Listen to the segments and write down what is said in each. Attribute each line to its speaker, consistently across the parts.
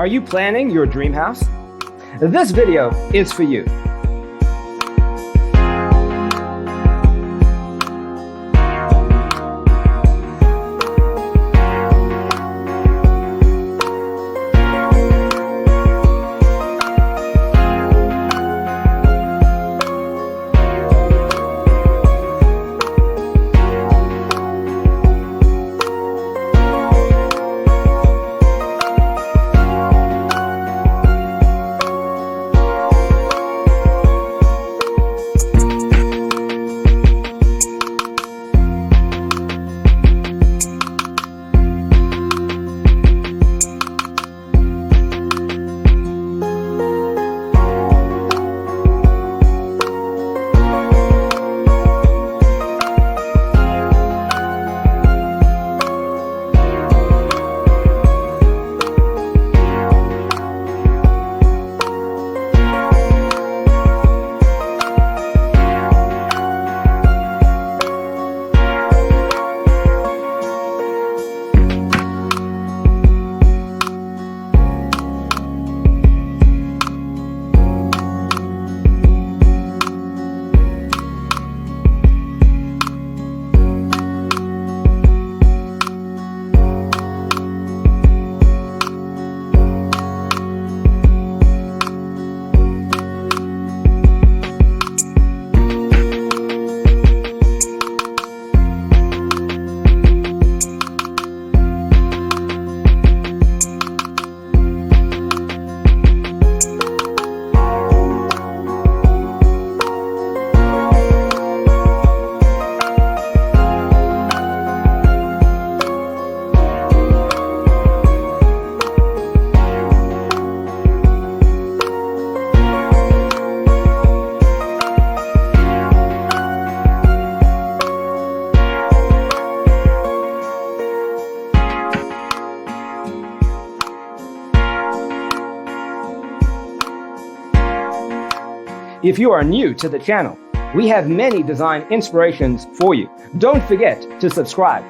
Speaker 1: Are you planning your dream house? This video is for you. If you are new to the channel, we have many design inspirations for you. Don't forget to subscribe.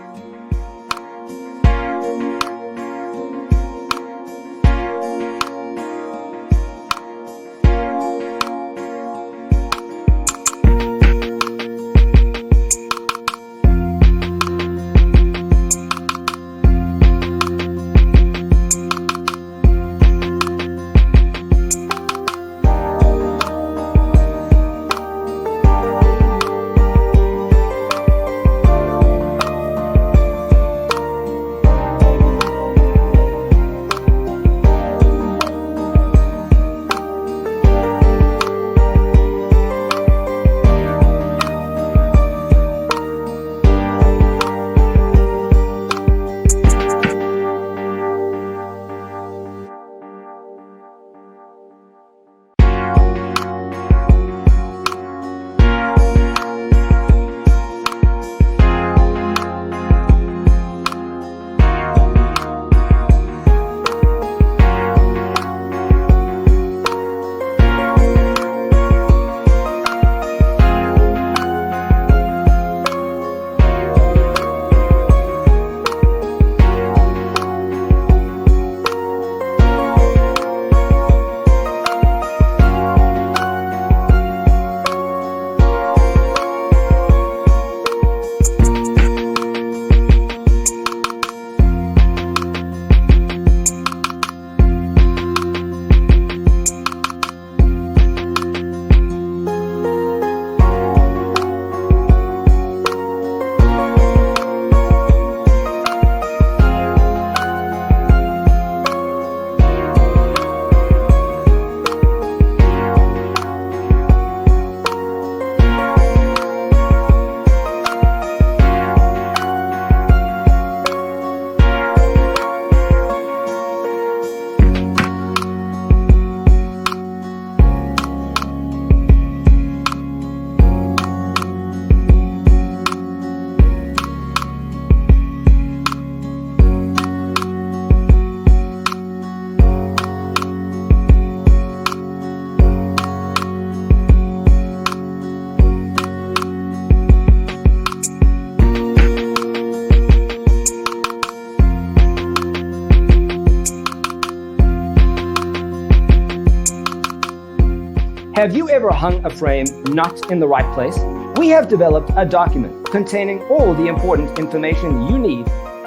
Speaker 1: Have you ever hung a frame not in the right place? We have developed a document containing all the important information you need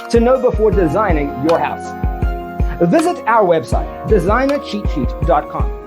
Speaker 1: to know before designing your house. Visit our website, designercheatsheet.com.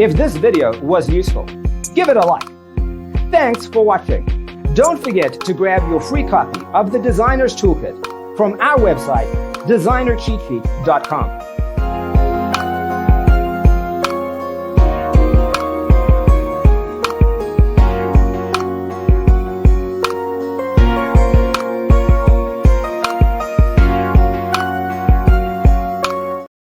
Speaker 2: If this video was useful, give it a like. Thanks for watching. Don't forget to grab your free copy of the Designer's Toolkit from our website, designercheatsheet.com.